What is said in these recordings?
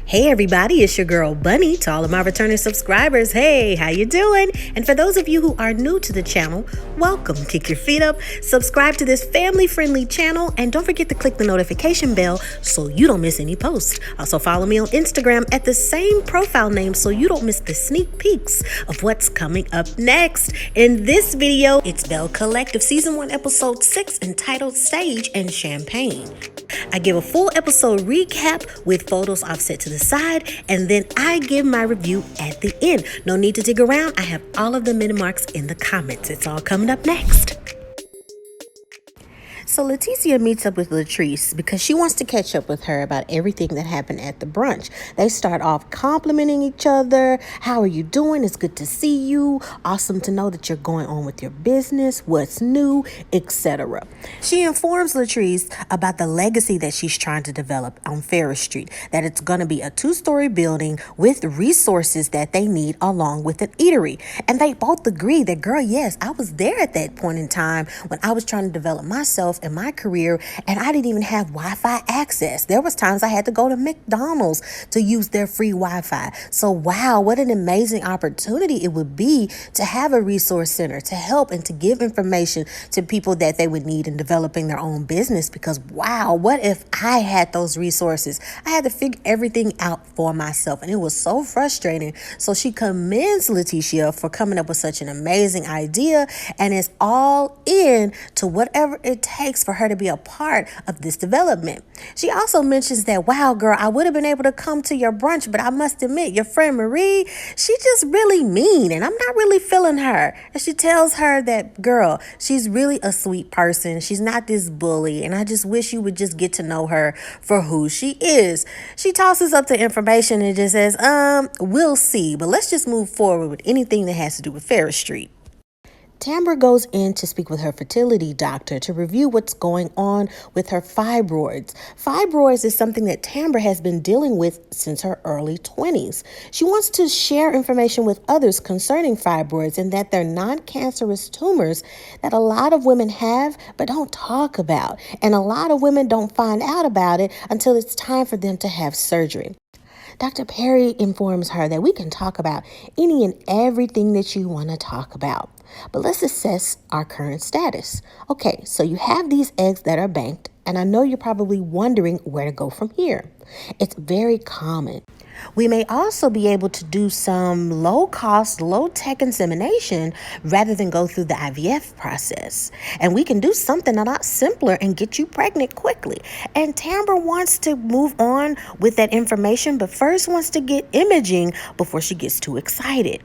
Hey everybody, it's your girl Bunny. To all of my returning subscribers, hey, how you doing? And for those of you who are new to the channel, welcome. Kick your feet up, subscribe to this family-friendly channel, and don't forget to click the notification bell so you don't miss any posts. Also follow me on Instagram at the same profile name so you don't miss the sneak peeks of what's coming up next. In this video, it's Belle Collective Season 1 Episode 6 entitled Sage and Champagne. I give a full episode recap with photos offset to the side, and then I give my review at the end. No need to dig around. I have all of the minute marks in the comments. It's all coming up next. So Leticia meets up with Latrice because she wants to catch up with her about everything that happened at the brunch. They start off complimenting each other. How are you doing? It's good to see you. Awesome to know that you're going on with your business. What's new, etc. She informs Latrice about the legacy that she's trying to develop on Farish Street, that it's going to be a 2-story building with resources that they need along with an eatery. And they both agree that, girl, yes, I was there at that point in time when I was trying to develop myself in my career, and I didn't even have Wi-Fi access. There was times I had to go to McDonald's to use their free Wi-Fi. So wow, what an amazing opportunity it would be to have a resource center to help and to give information to people that they would need in developing their own business. Because wow, what if I had those resources? I had to figure everything out for myself, and it was so frustrating. So she commends Leticia for coming up with such an amazing idea and is all in to whatever it takes for her to be a part of this development. She also mentions that, wow, girl, I would have been able to come to your brunch, but I must admit, your friend Marie, she just really mean, and I'm not really feeling her. And she tells her that, girl, she's really a sweet person. She's not this bully, and I just wish you would just get to know her for who she is. She tosses up the information and just says, we'll see, but let's just move forward with anything that has to do with Farish Street. Tambra goes in to speak with her fertility doctor to review what's going on with her fibroids. Fibroids is something that Tambra has been dealing with since her early 20s. She wants to share information with others concerning fibroids and that they're non-cancerous tumors that a lot of women have but don't talk about. And a lot of women don't find out about it until it's time for them to have surgery. Dr. Perry informs her that we can talk about any and everything that you want to talk about. But let's assess our current status. Okay, so you have these eggs that are banked, and I know you're probably wondering where to go from here. It's very common. We may also be able to do some low-cost, low-tech insemination rather than go through the IVF process. And we can do something a lot simpler and get you pregnant quickly. And Tambra wants to move on with that information, but first wants to get imaging before she gets too excited.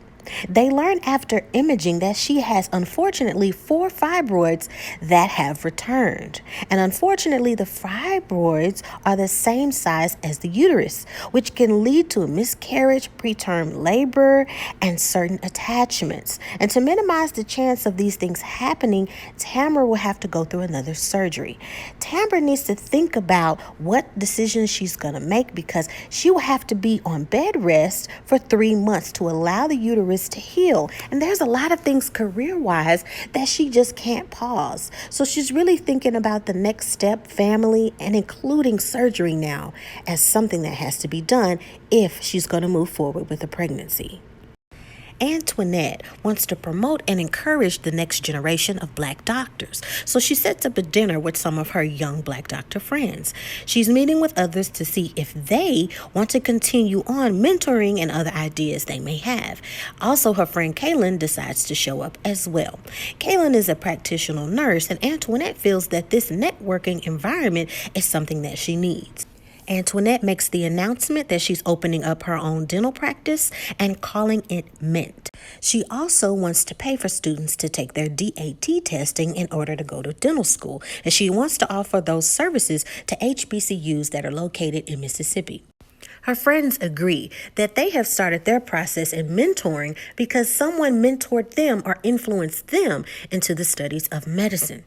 They learn after imaging that she has, unfortunately, 4 fibroids that have returned. And unfortunately, the fibroids are the same size as the uterus, which can lead to a miscarriage, preterm labor, and certain attachments. And to minimize the chance of these things happening, Tamra will have to go through another surgery. Tambra needs to think about what decisions she's going to make because she will have to be on bed rest for 3 months to allow the uterus to heal. And there's a lot of things career-wise that she just can't pause. So she's really thinking about the next step, family, and including surgery now as something that has to be done if she's going to move forward with a pregnancy. Antoinette wants to promote and encourage the next generation of Black doctors. So she sets up a dinner with some of her young Black doctor friends. She's meeting with others to see if they want to continue on mentoring and other ideas they may have. Also, her friend Kaylin decides to show up as well. Kaylin is a practitioner nurse, and Antoinette feels that this networking environment is something that she needs. Antoinette makes the announcement that she's opening up her own dental practice and calling it Mint. She also wants to pay for students to take their DAT testing in order to go to dental school, and she wants to offer those services to HBCUs that are located in Mississippi. Her friends agree that they have started their process in mentoring because someone mentored them or influenced them into the studies of medicine.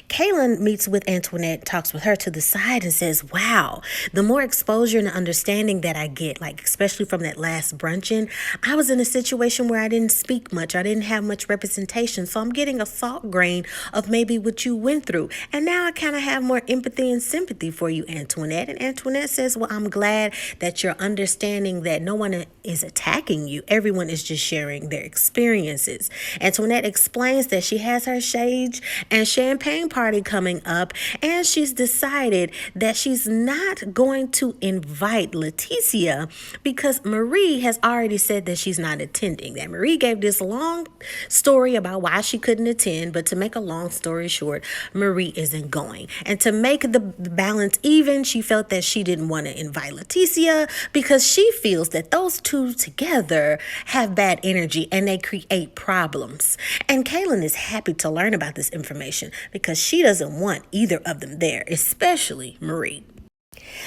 Kaylin meets with Antoinette, talks with her to the side and says, wow, the more exposure and understanding that I get, like especially from that last bruncheon, I was in a situation where I didn't speak much. I didn't have much representation. So I'm getting a salt grain of maybe what you went through. And now I kind of have more empathy and sympathy for you, Antoinette. And Antoinette says, well, I'm glad that you're understanding that no one is attacking you. Everyone is just sharing their experiences. Antoinette explains that she has her sage and champagne party coming up, and she's decided that she's not going to invite Leticia because Marie has already said that she's not attending. That Marie gave this long story about why she couldn't attend, but to make a long story short, Marie isn't going. And to make the balance even, she felt that she didn't want to invite Leticia because she feels that those two together have bad energy and they create problems. And Kaylin is happy to learn about this information because she doesn't want either of them there, especially Marie.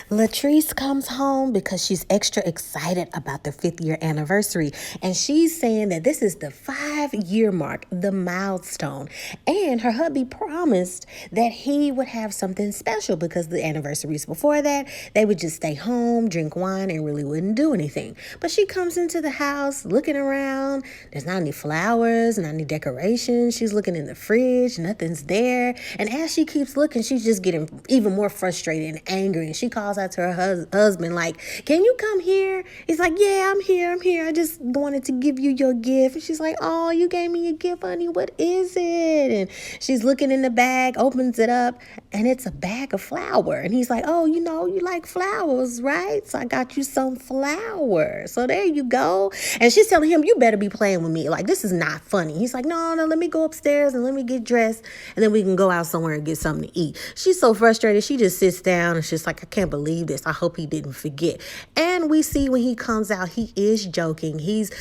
Latrice comes home because she's extra excited about their 5th year anniversary. And she's saying that this is the 5-year mark, the milestone. And her hubby promised that he would have something special because the anniversaries before that, they would just stay home, drink wine, and really wouldn't do anything. But she comes into the house looking around. There's not any flowers, not any decorations. She's looking in the fridge. Nothing's there. And as she keeps looking, she's just getting even more frustrated and angry. And she calls out to her husband like, can you come here? He's like, yeah, I'm here. I just wanted to give you your gift. And she's like, oh, you gave me a gift, honey. What is it? And she's looking in the bag, opens it up, and it's a bag of flour. And he's like, oh, you like flowers, right? So I got you some flowers. So there you go. And she's telling him, you better be playing with me. Like, this is not funny. He's like, no, let me go upstairs and let me get dressed. And then we can go out somewhere and get something to eat. She's so frustrated. She just sits down and she's like, I can't believe this. I hope he didn't forget. And we see when he comes out, he is joking. He's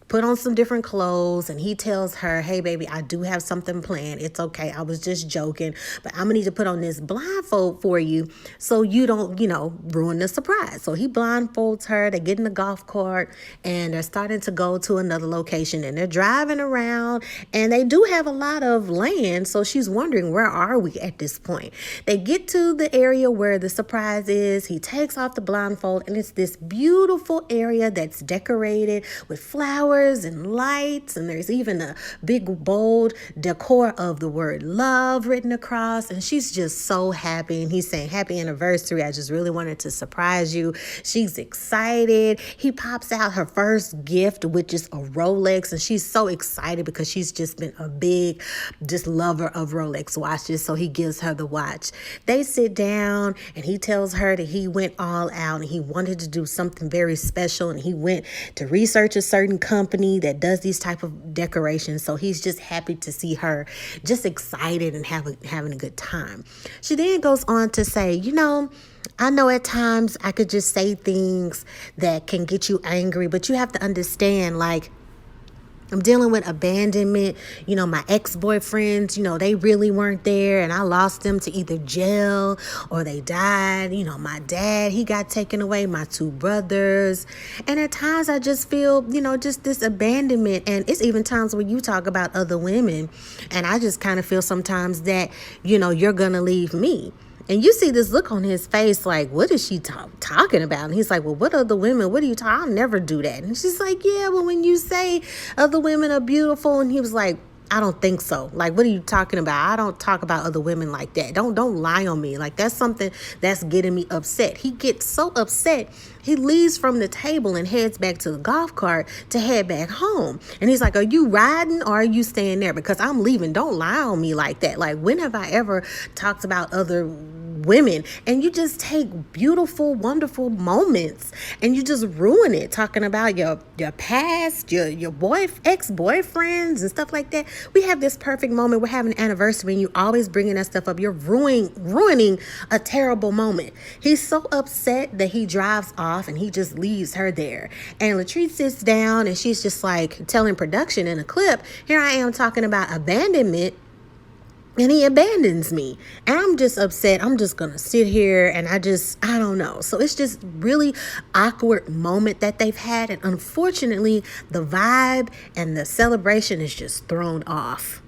put on some different clothes and he tells her, hey, baby, I do have something planned. It's okay. I was just joking, but I'm gonna need to put on this blindfold for you so you don't, ruin the surprise. So he blindfolds her. They get in the golf cart and they're starting to go to another location and they're driving around and they do have a lot of land. So she's wondering, where are we at this point? They get to the area where the surprise is. He takes off the blindfold and it's this beautiful area that's decorated with flowers and lights, and there's even a big bold decor of the word love written across, and she's just so happy. And he's saying, happy anniversary, I just really wanted to surprise you. She's excited. He pops out her first gift, which is a Rolex, and she's so excited because she's just been a big lover of Rolex watches. So he gives her the watch. They sit down and he tells her that he went all out and he wanted to do something very special, and he went to research a certain company that does these type of decorations. So he's just happy to see her just excited and having a good time. She then goes on to say, I know at times I could just say things that can get you angry, but you have to understand, like, I'm dealing with abandonment. My ex-boyfriends, they really weren't there and I lost them to either jail or they died. My dad, he got taken away, my 2 brothers. And at times I just feel, just this abandonment. And it's even times when you talk about other women and I just kind of feel sometimes that, you're going to leave me. And you see this look on his face like, what is she talking about? And he's like, well, what other women? What are you talking? I'll never do that. And she's like, yeah, well, when you say other women are beautiful. And he was like, I don't think so. Like, what are you talking about? I don't talk about other women like that. Don't lie on me. Like, that's something that's getting me upset. He gets so upset, he leaves from the table and heads back to the golf cart to head back home. And he's like, are you riding or are you staying there? Because I'm leaving. Don't lie on me like that. Like, when have I ever talked about other women? And you just take beautiful, wonderful moments and you just ruin it, talking about your past, your ex-boyfriends and stuff like that. We have this perfect moment. We're having an anniversary and you always bringing that stuff up. You're ruining a terrible moment. He's so upset that he drives off and he just leaves her there. And Latrice sits down and she's just like telling production in a clip, here I am talking about abandonment, and he abandons me. And I'm just upset. I'm just going to sit here and I don't know. So it's just really awkward moment that they've had. And unfortunately, the vibe and the celebration is just thrown off.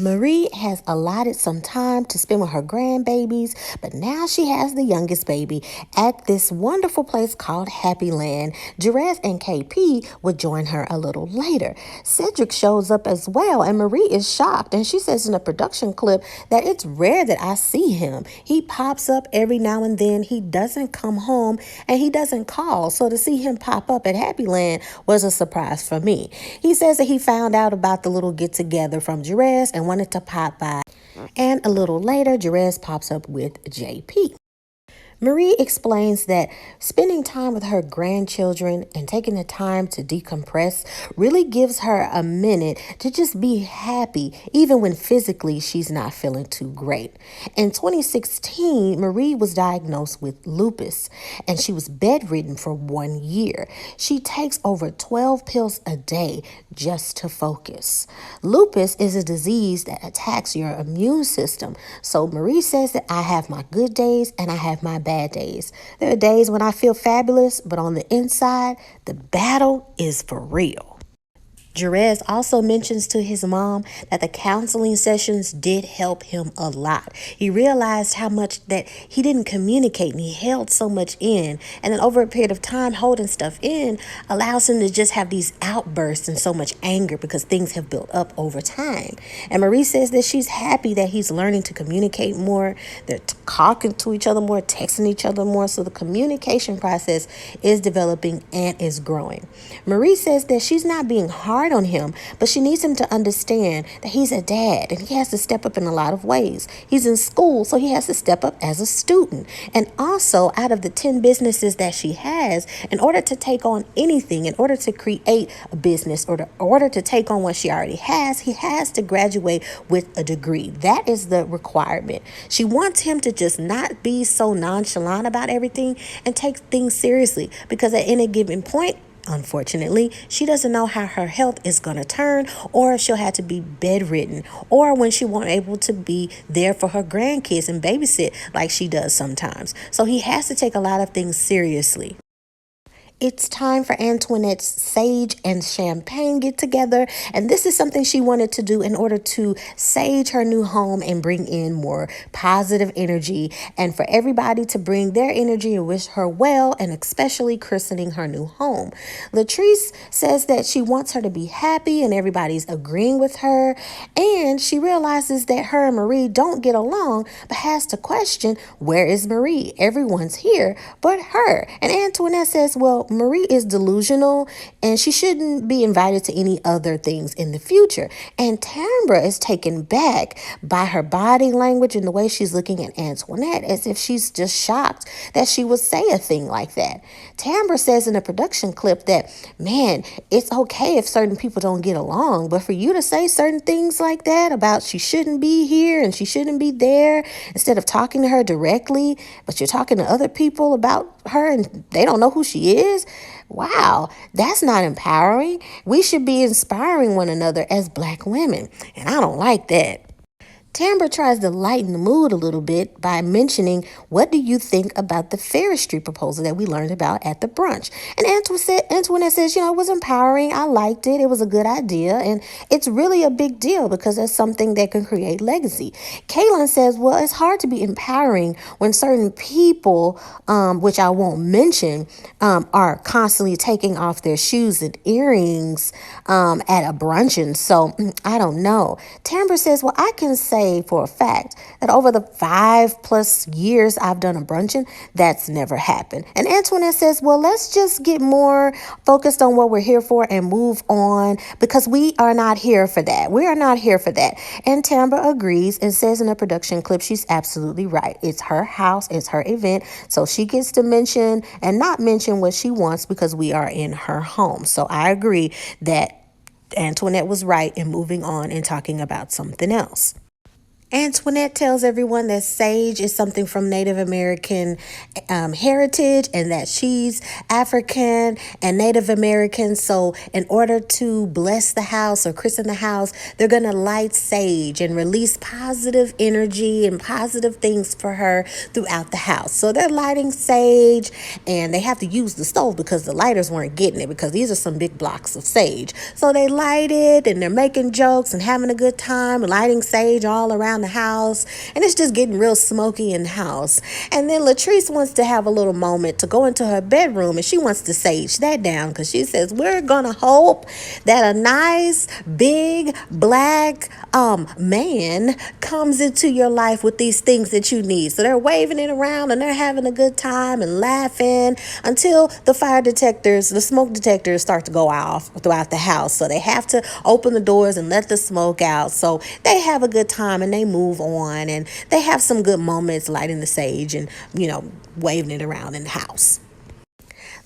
Marie has allotted some time to spend with her grandbabies, but now she has the youngest baby at this wonderful place called Happy Land. Jerez and KP would join her a little later. Cedric shows up as well, and Marie is shocked, and she says in a production clip that it's rare that I see him. He pops up every now and then. He doesn't come home, and he doesn't call, so to see him pop up at Happy Land was a surprise for me. He says that he found out about the little get-together from Jerez and wanted to pop by. And a little later, Jerez pops up with JP. Marie explains that spending time with her grandchildren and taking the time to decompress really gives her a minute to just be happy, even when physically she's not feeling too great. In 2016, Marie was diagnosed with lupus, and she was bedridden for 1 year. She takes over 12 pills a day just to focus. Lupus is a disease that attacks your immune system. So Marie says that I have my good days and I have my bad days. There are days when I feel fabulous, but on the inside, the battle is for real. Jerez also mentions to his mom that the counseling sessions did help him a lot. He realized how much that he didn't communicate and he held so much in. And then over a period of time, holding stuff in allows him to just have these outbursts and so much anger because things have built up over time. And Marie says that she's happy that he's learning to communicate more. They're talking to each other more, texting each other more. So the communication process is developing and is growing. Marie says that she's not being hard on him, but she needs him to understand that he's a dad and he has to step up in a lot of ways. He's in school, so he has to step up as a student. And also, out of the 10 businesses that she has, in order to take on anything, in order to create a business or in order to take on what she already has, he has to graduate with a degree. That is the requirement. She wants him to just not be so nonchalant about everything and take things seriously, because at any given point, unfortunately, she doesn't know how her health is going to turn, or if she'll have to be bedridden, or when she won't able to be there for her grandkids and babysit like she does sometimes. So he has to take a lot of things seriously. It's time for Antoinette's sage and champagne get together, and this is something she wanted to do in order to sage her new home and bring in more positive energy, and for everybody to bring their energy and wish her well, and especially christening her new home. Latrice says that she wants her to be happy and everybody's agreeing with her, and she realizes that her and Marie don't get along, but has to question, where is Marie? Everyone's here but her. And Antoinette says, well, Marie is delusional and she shouldn't be invited to any other things in the future. And Tambra is taken back by her body language and the way she's looking at Antoinette, as if she's just shocked that she would say a thing like that. Tambra says in a production clip that, man, it's okay if certain people don't get along, but for you to say certain things like that about she shouldn't be here and she shouldn't be there, instead of talking to her directly, but you're talking to other people about her and they don't know who she is. Wow, that's not empowering. We should be inspiring one another as Black women, and I don't like that. Tambra tries to lighten the mood a little bit by mentioning, what do you think about the Farish Street proposal that we learned about at the brunch? And Antoinette says, it was empowering. I liked it. It was a good idea. And it's really a big deal because it's something that can create legacy. Kaylin says, well, it's hard to be empowering when certain people, which I won't mention, are constantly taking off their shoes and earrings at a bruncheon. So I don't know. Tambra says, well, I can say for a fact that over the 5+ years I've done a bruncheon, that's never happened. And Antoinette says, well, let's just get more focused on what we're here for and move on, because we are not here for that. We are not here for that. And Tambra agrees and says in a production clip, she's absolutely right. It's her house, it's her event, so she gets to mention and not mention what she wants because we are in her home. So I agree that Antoinette was right in moving on and talking about something else. Antoinette tells everyone that sage is something from Native American heritage and that she's African and Native American. So, in order to bless the house or christen the house, they're going to light sage and release positive energy and positive things for her throughout the house. So, they're lighting sage and they have to use the stove because the lighters weren't getting it because these are some big blocks of sage. So, they light it and they're making jokes and having a good time, lighting sage all around the house, and it's just getting real smoky in the house. And then Latrice wants to have a little moment to go into her bedroom and she wants to sage that down because she says, we're gonna hope that a nice big black man comes into your life with these things that you need. So they're waving it around and they're having a good time and laughing until the smoke detectors start to go off throughout the house. So they have to open the doors and let the smoke out. So they have a good time and they move on and they have some good moments lighting the sage and, waving it around in the house.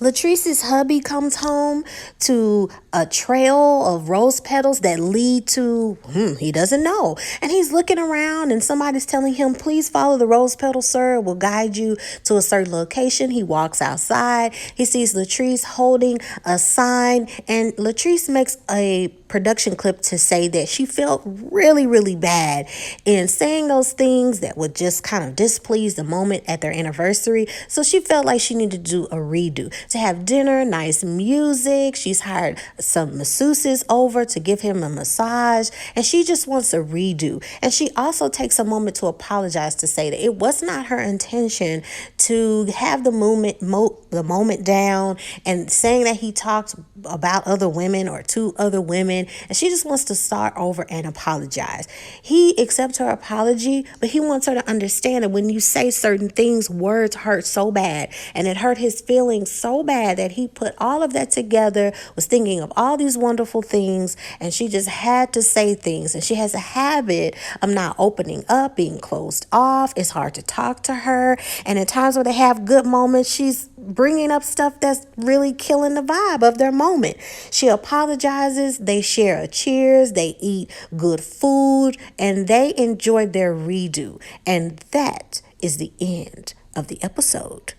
Latrice's hubby comes home to a trail of rose petals that lead to, he doesn't know. And he's looking around and somebody's telling him, please follow the rose petals, sir. It will guide you to a certain location. He walks outside. He sees Latrice holding a sign and Latrice makes a production clip to say that she felt really, really bad in saying those things that would just kind of displease the moment at their anniversary. So she felt like she needed to do a redo, to have dinner, nice music. She's hired some masseuses over to give him a massage, and she just wants a redo. And she also takes a moment to apologize, to say that it was not her intention to have the moment down and saying that he talked about other women or to other women, and she just wants to start over and apologize. He accepts her apology, but he wants her to understand that when you say certain things, words hurt so bad, and it hurt his feelings so bad that he put all of that together, was thinking of all these wonderful things, and she just had to say things. And she has a habit of not opening up, being closed off. It's hard to talk to her, and at times where they have good moments, she's bringing up stuff that's really killing the vibe of their moment. She apologizes, they share a cheers, they eat good food, and they enjoy their redo. And that is the end of the episode.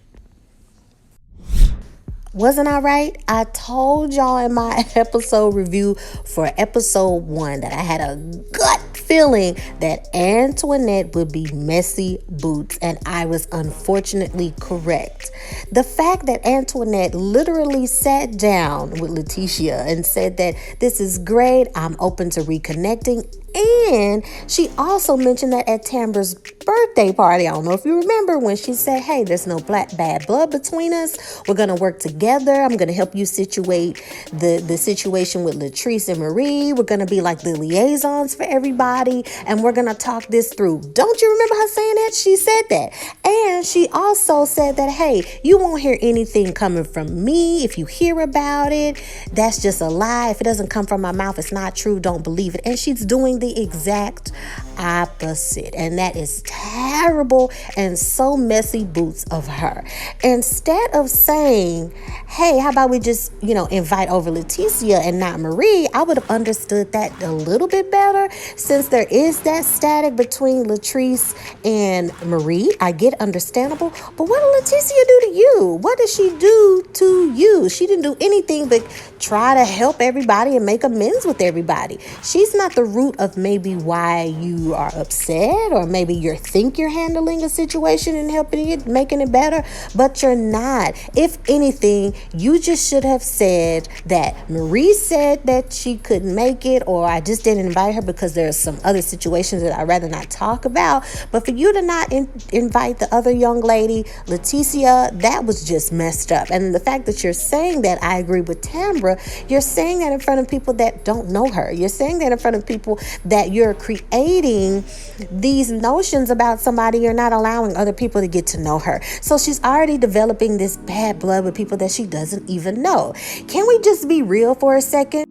Wasn't I right? I told y'all in my episode review for episode 1 that I had a gut feeling that Antoinette would be messy boots, and I was unfortunately correct. The fact that Antoinette literally sat down with Leticia and said that this is great, I'm open to reconnecting, and she also mentioned that at Tambra's birthday party, I don't know if you remember, when she said, hey, there's no bad blood between us. We're going to work together. I'm going to help you situate the situation with Latrice and Marie. We're going to be like the liaisons for everybody, and we're going to talk this through. Don't you remember her saying that? She said that. And she also said that, hey, you won't hear anything coming from me. If you hear about it, that's just a lie. If it doesn't come from my mouth, it's not true. Don't believe it. And she's doing the exact opposite, and that is terrible and so messy boots of her. Instead of saying, hey, how about we just invite over Leticia and not Marie, I would have understood that a little bit better, since there is that static between Latrice and Marie. I get understandable, but what did Leticia do to you? What did she do to you? She didn't do anything but try to help everybody and make amends with everybody. She's not the root of maybe why you are upset, or maybe you think you're handling a situation and helping it, making it better, but you're not. If anything, you just should have said that Marie said that she couldn't make it, or I just didn't invite her because there's some other situations that I'd rather not talk about. But for you to not invite the other young lady, Leticia, that was just messed up. And the fact that you're saying that, I agree with Tambra, you're saying that in front of people that don't know her. You're saying that in front of people that you're creating these notions about somebody. You're not allowing other people to get to know her. So she's already developing this bad blood with people that she doesn't even know. Can we just be real for a second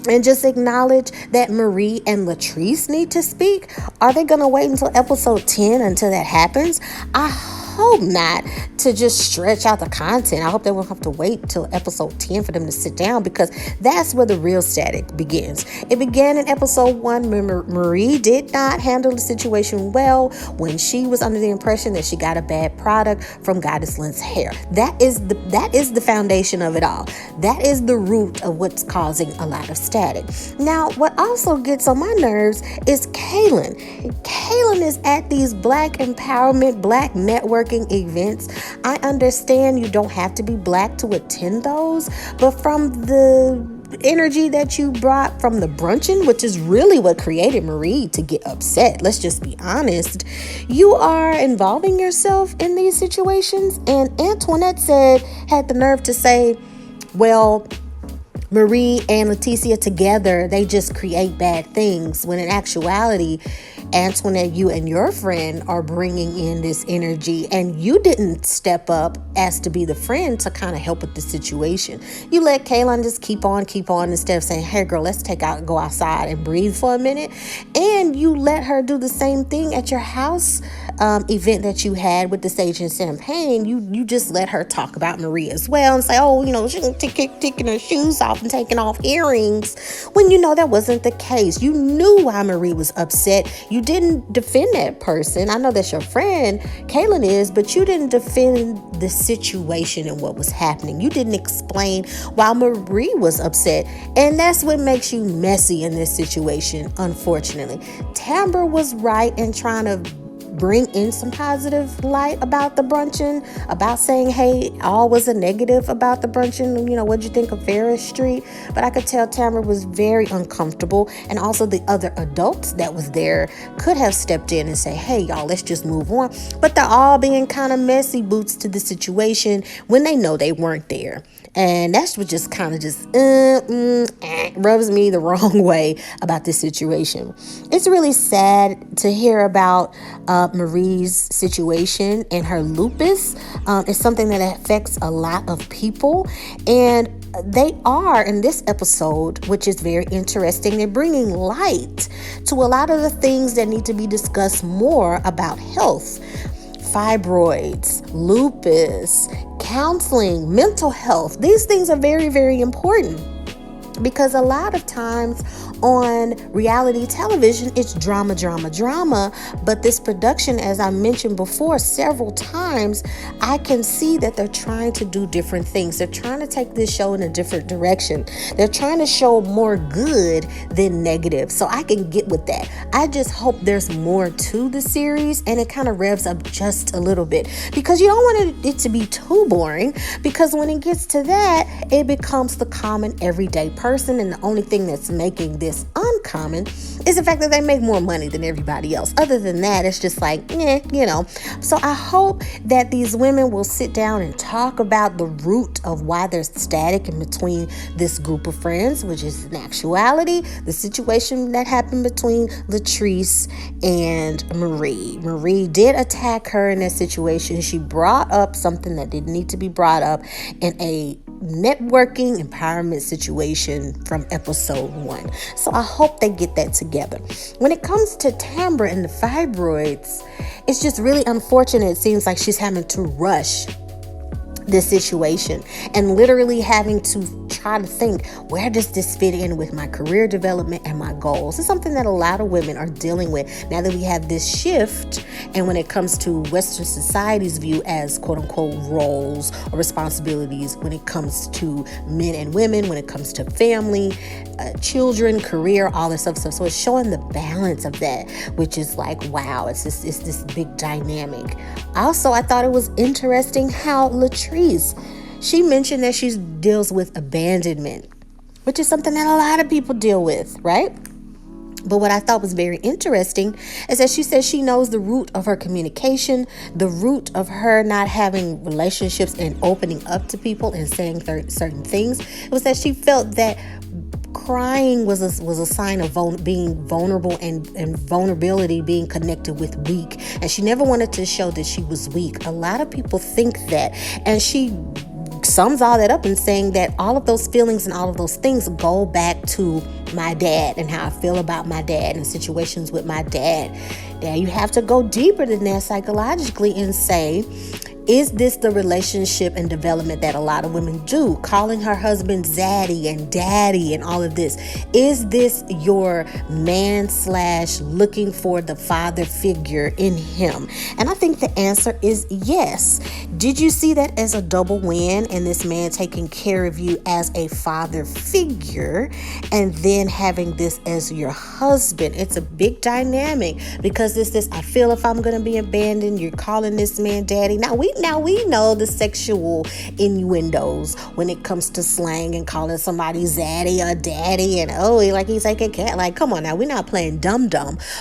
and just acknowledge that Marie and Latrice need to speak? Are they going to wait until episode 10 until that happens? I hope not, to just stretch out the content. I hope they won't have to wait till episode 10 for them to sit down, because that's where the real static begins. It began in episode 1 when Marie did not handle the situation well, when she was under the impression that she got a bad product from Goddess Lynn's hair. That is the foundation of it all. That is the root of what's causing a lot of static. Now, what also gets on my nerves is Kaylin. Kaylin is at these Black empowerment, Black networking events. I understand you don't have to be Black to attend those, but from the energy that you brought from the brunching, which is really what created Marie to get upset, let's just be honest, you are involving yourself in these situations. And Antoinette had the nerve to say, well, Marie and Leticia together, they just create bad things, when in actuality, Antoinette, you and your friend are bringing in this energy, and you didn't step up as to be the friend to kind of help with the situation. You let Kaylin just keep on instead of saying, hey girl, let's go outside and breathe for a minute. And you let her do the same thing at your house event that you had with the sage and champagne. You just let her talk about Marie as well and say, oh, she's taking her shoes off and taking off earrings, when that wasn't the case. You knew why Marie was upset. You didn't defend that person. I know that's your friend, Kaylin is, but you didn't defend the situation and what was happening. You didn't explain why Marie was upset. And that's what makes you messy in this situation, unfortunately. Tambra was right in trying to bring in some positive light about the brunching, about saying, hey, all was a negative about the brunching. What'd you think of Farish Street? But I could tell Tamra was very uncomfortable. And also the other adults that was there could have stepped in and say, hey, y'all, let's just move on. But they're all being kind of messy boots to the situation when they know they weren't there. And that's what just kind of rubs me the wrong way about this situation. It's really sad to hear about Marie's situation and her lupus. It's something that affects a lot of people. And they are, in this episode, which is very interesting, they're bringing light to a lot of the things that need to be discussed more about health. Fibroids, lupus, counseling, mental health. These things are very, very important, because a lot of times on reality television, it's drama. But this production, as I mentioned before several times, I can see that they're trying to do different things. They're trying to take this show in a different direction. They're trying to show more good than negative. So I can get with that. I just hope there's more to the series and it kind of revs up just a little bit, because you don't want it to be too boring, because when it gets to that, it becomes the common everyday person. And the only thing that's making this uncommon is the fact that they make more money than everybody else. Other than that, it's just like, So I hope that these women will sit down and talk about the root of why there's static in between this group of friends, which is in actuality the situation that happened between Latrice and Marie. Marie did attack her in that situation. She brought up something that didn't need to be brought up in a networking empowerment situation from episode 1. So I hope they get that together. When it comes to Tambra and the fibroids, it's just really unfortunate. It seems like she's having to rush this situation and literally having to try to think, where does this fit in with my career development and my goals? It's something that a lot of women are dealing with now that we have this shift. And when it comes to Western society's view as quote unquote roles or responsibilities, when it comes to men and women, when it comes to family, children, career, all this stuff. So it's showing the balance of that, which is like, wow, it's this big dynamic. Also, I thought it was interesting how Latrice, she mentioned that she deals with abandonment, which is something that a lot of people deal with, right? But what I thought was very interesting is that she said she knows the root of her communication, the root of her not having relationships and opening up to people and saying certain things. It was that she felt that crying was a sign of being vulnerable and vulnerability being connected with weak. And she never wanted to show that she was weak. A lot of people think that. And she sums all that up in saying that all of those feelings and all of those things go back to my dad and how I feel about my dad and situations with my dad. Now you have to go deeper than that psychologically and say, is this the relationship and development that a lot of women do? Calling her husband zaddy and daddy and all of this. Is this your man / looking for the father figure in him? And I think the answer is yes. Did you see that as a double win in this man taking care of you as a father figure and then having this as your husband? It's a big dynamic because this I feel if I'm going to be abandoned, you're calling this man daddy. Now we know the sexual innuendos when it comes to slang and calling somebody zaddy or daddy and like he's like a cat. Like, come on now, we're not playing dumb.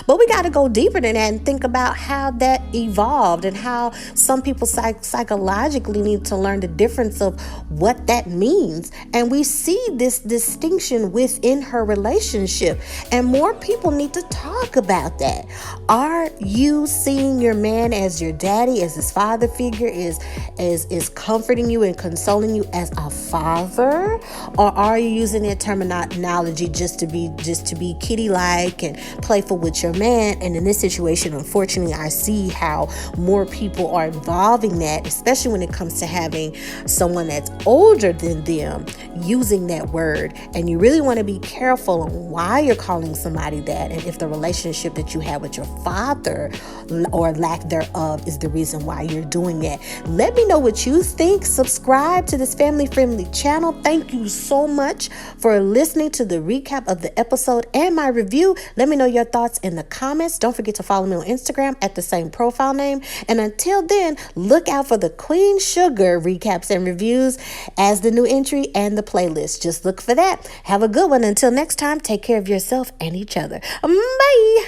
But we got to go deeper than that and think about how that evolved and how some people psychologically need to learn the difference of what that means. And we see this distinction within her relationship, and more people need to talk about that. Are you seeing your man as your daddy, as his father figure, is comforting you and consoling you as a father, or are you using that terminology just to be kitty-like and playful with your man? And in this situation, unfortunately, I see how more people are involving that, especially when it comes to having someone that's older than them using that word. And you really want to be careful on why you're calling somebody that, and if the relationship that you have with your father or lack thereof is the reason why you're doing that. Let me know what you think. Subscribe to this family-friendly channel. Thank you so much for listening to the recap of the episode and my review. Let me know your thoughts in the comments. Don't forget to follow me on Instagram at the same profile name. And until then, look out for the Queen Sugar recaps and reviews as the new entry and the playlist. Just look for that. Have a good one. Until next time, take care of yourself and each other. Bye.